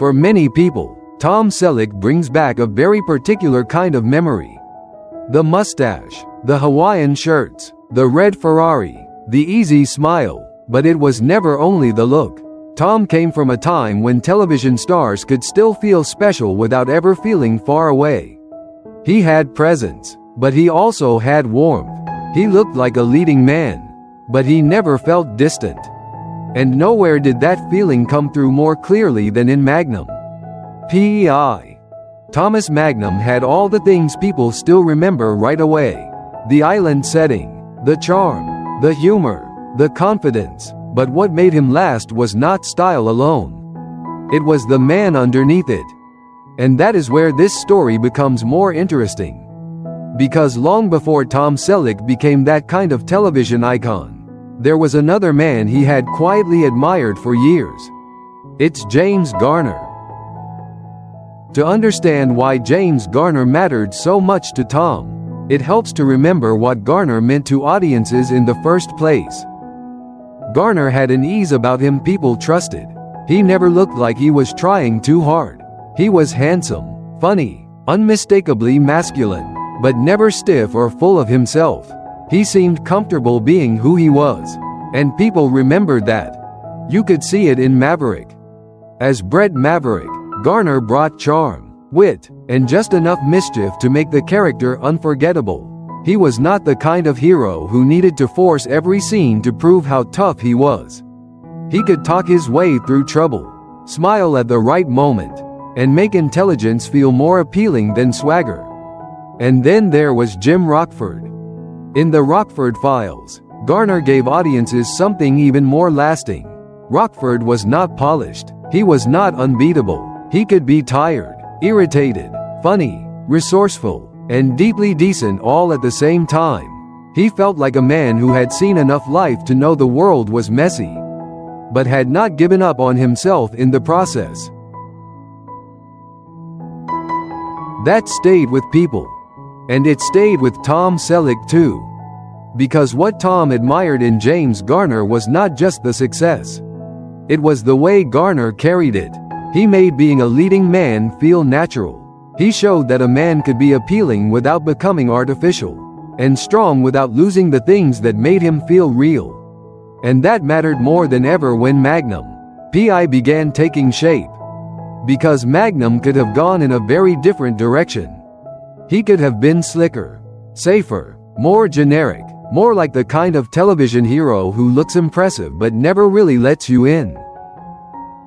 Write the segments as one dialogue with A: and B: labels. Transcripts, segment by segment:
A: For many people, Tom Selleck brings back a very particular kind of memory. The mustache, the Hawaiian shirts, the red Ferrari, the easy smile, but it was never only the look. Tom came from a time when television stars could still feel special without ever feeling far away. He had presence, but he also had warmth. He looked like a leading man, but he never felt distant. And nowhere did that feeling come through more clearly than in Magnum. P.I. Thomas Magnum had all the things people still remember right away. The island setting, the charm, the humor, the confidence, but what made him last was not style alone. It was the man underneath it. And that is where this story becomes more interesting. Because long before Tom Selleck became that kind of television icon, there was another man he had quietly admired for years. It's James Garner. To understand why James Garner mattered so much to Tom, it helps to remember what Garner meant to audiences in the first place. Garner had an ease about him people trusted. He never looked like he was trying too hard. He was handsome, funny, unmistakably masculine, but never stiff or full of himself. He seemed comfortable being who he was, and people remembered that. You could see it in Maverick. As Brett Maverick, Garner brought charm, wit, and just enough mischief to make the character unforgettable. He was not the kind of hero who needed to force every scene to prove how tough he was. He could talk his way through trouble, smile at the right moment, and make intelligence feel more appealing than swagger. And then there was Jim Rockford. In the Rockford Files, Garner gave audiences something even more lasting. Rockford was not polished. He was not unbeatable. He could be tired, irritated, funny, resourceful, and deeply decent all at the same time. He felt like a man who had seen enough life to know the world was messy, but had not given up on himself in the process. That stayed with people. And it stayed with Tom Selleck too. Because what Tom admired in James Garner was not just the success. It was the way Garner carried it. He made being a leading man feel natural. He showed that a man could be appealing without becoming artificial, and strong without losing the things that made him feel real. And that mattered more than ever when Magnum P.I. began taking shape. Because Magnum could have gone in a very different direction. He could have been slicker, safer, more generic, more like the kind of television hero who looks impressive but never really lets you in.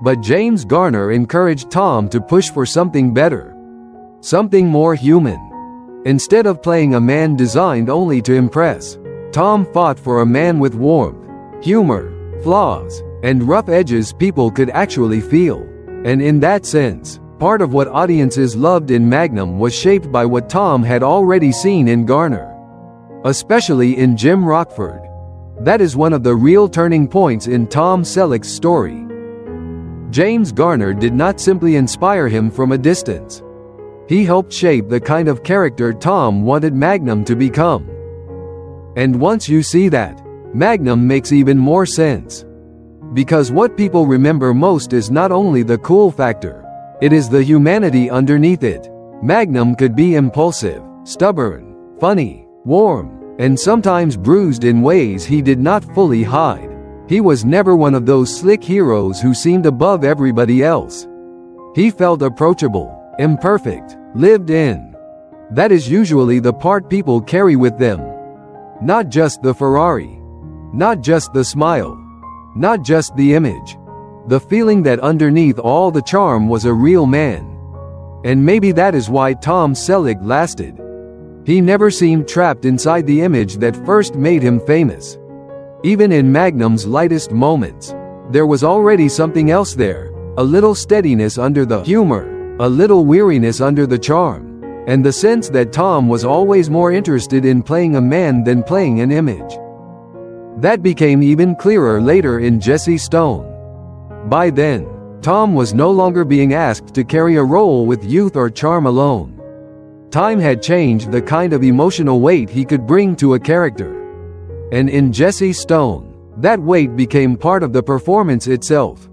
A: But James Garner encouraged Tom to push for something better. Something more human. Instead of playing a man designed only to impress, Tom fought for a man with warmth, humor, flaws, and rough edges people could actually feel. And in that sense, part of what audiences loved in Magnum was shaped by what Tom had already seen in Garner. Especially in Jim Rockford. That is one of the real turning points in Tom Selleck's story. James Garner did not simply inspire him from a distance. He helped shape the kind of character Tom wanted Magnum to become. And once you see that, Magnum makes even more sense. Because what people remember most is not only the cool factor, it is the humanity underneath it. Magnum could be impulsive, stubborn, funny, warm, and sometimes bruised in ways he did not fully hide. He was never one of those slick heroes who seemed above everybody else. He felt approachable, imperfect, lived in. That is usually the part people carry with them. Not just the Ferrari. Not just the smile. Not just the image. The feeling that underneath all the charm was a real man. And maybe that is why Tom Selleck lasted. He never seemed trapped inside the image that first made him famous. Even in Magnum's lightest moments, there was already something else there. A little steadiness under the humor, a little weariness under the charm, and the sense that Tom was always more interested in playing a man than playing an image. That became even clearer later in Jesse Stone. By then, Tom was no longer being asked to carry a role with youth or charm alone. Time had changed the kind of emotional weight he could bring to a character. And in Jesse Stone, that weight became part of the performance itself.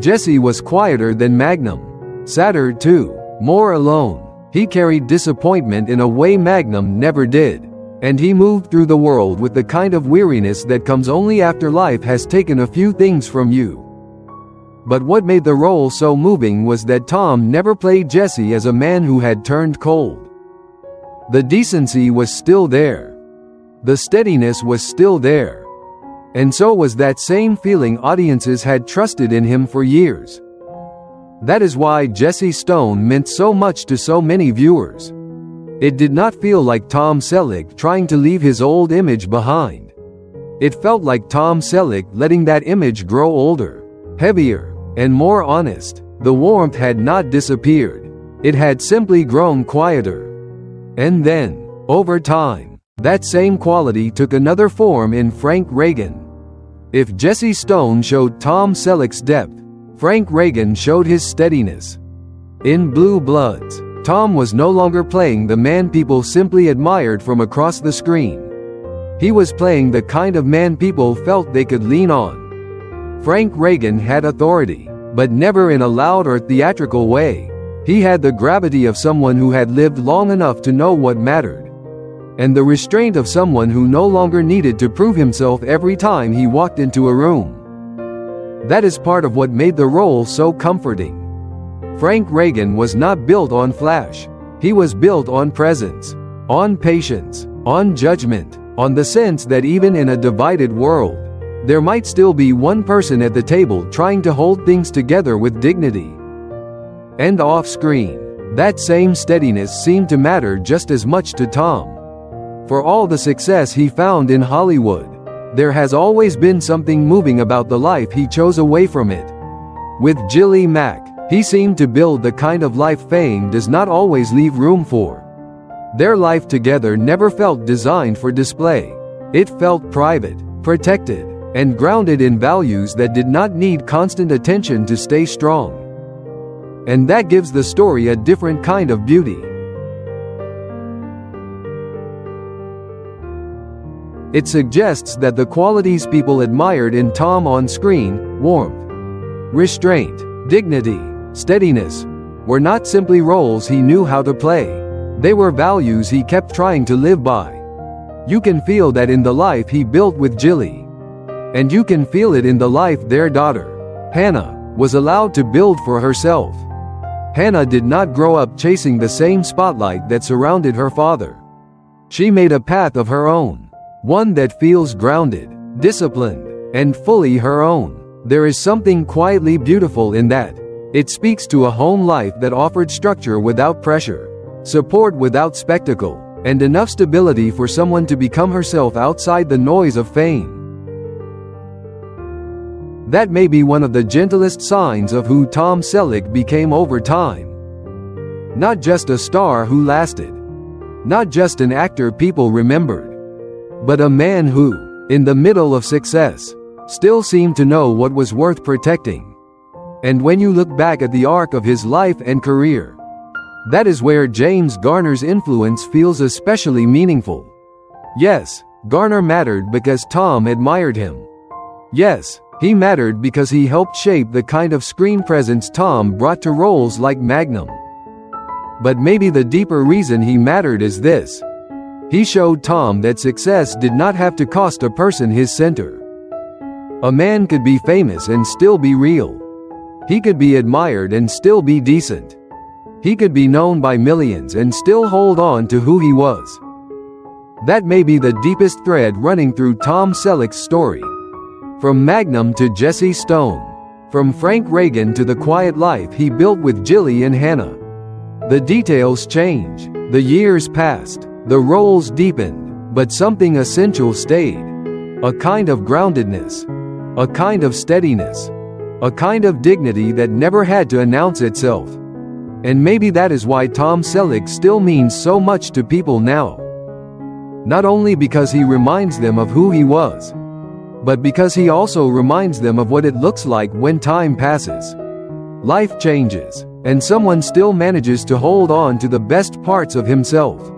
A: Jesse was quieter than Magnum. Sadder too. More alone. He carried disappointment in a way Magnum never did. And he moved through the world with the kind of weariness that comes only after life has taken a few things from you. But what made the role so moving was that Tom never played Jesse as a man who had turned cold. The decency was still there. The steadiness was still there. And so was that same feeling audiences had trusted in him for years. That is why Jesse Stone meant so much to so many viewers. It did not feel like Tom Selleck trying to leave his old image behind. It felt like Tom Selleck letting that image grow older, heavier, and more honest. The warmth had not disappeared. It had simply grown quieter. And then, over time, that same quality took another form in Frank Reagan. If Jesse Stone showed Tom Selleck's depth, Frank Reagan showed his steadiness. In Blue Bloods, Tom was no longer playing the man people simply admired from across the screen. He was playing the kind of man people felt they could lean on. Frank Reagan had authority, but never in a loud or theatrical way. He had the gravity of someone who had lived long enough to know what mattered, and the restraint of someone who no longer needed to prove himself every time he walked into a room. That is part of what made the role so comforting. Frank Reagan was not built on flash. He was built on presence, on patience, on judgment, on the sense that even in a divided world, there might still be one person at the table trying to hold things together with dignity. And off-screen, that same steadiness seemed to matter just as much to Tom. For all the success he found in Hollywood, there has always been something moving about the life he chose away from it. With Jillie Mack, he seemed to build the kind of life fame does not always leave room for. Their life together never felt designed for display. It felt private, protected, and grounded in values that did not need constant attention to stay strong. And that gives the story a different kind of beauty. It suggests that the qualities people admired in Tom on screen, warmth, restraint, dignity, steadiness, were not simply roles he knew how to play. They were values he kept trying to live by. You can feel that in the life he built with Jillie. And you can feel it in the life their daughter, Hannah, was allowed to build for herself. Hannah did not grow up chasing the same spotlight that surrounded her father. She made a path of her own, one that feels grounded, disciplined, and fully her own. There is something quietly beautiful in that. It speaks to a home life that offered structure without pressure, support without spectacle, and enough stability for someone to become herself outside the noise of fame. That may be one of the gentlest signs of who Tom Selleck became over time. Not just a star who lasted. Not just an actor people remembered. But a man who, in the middle of success, still seemed to know what was worth protecting. And when you look back at the arc of his life and career, that is where James Garner's influence feels especially meaningful. Yes, Garner mattered because Tom admired him. Yes, he mattered because he helped shape the kind of screen presence Tom brought to roles like Magnum. But maybe the deeper reason he mattered is this. He showed Tom that success did not have to cost a person his center. A man could be famous and still be real. He could be admired and still be decent. He could be known by millions and still hold on to who he was. That may be the deepest thread running through Tom Selleck's story. From Magnum to Jesse Stone. From Frank Reagan to the quiet life he built with Jillie and Hannah. The details change. The years passed. The roles deepened. But something essential stayed. A kind of groundedness. A kind of steadiness. A kind of dignity that never had to announce itself. And maybe that is why Tom Selleck still means so much to people now. Not only because he reminds them of who he was, but because he also reminds them of what it looks like when time passes. Life changes, and someone still manages to hold on to the best parts of himself.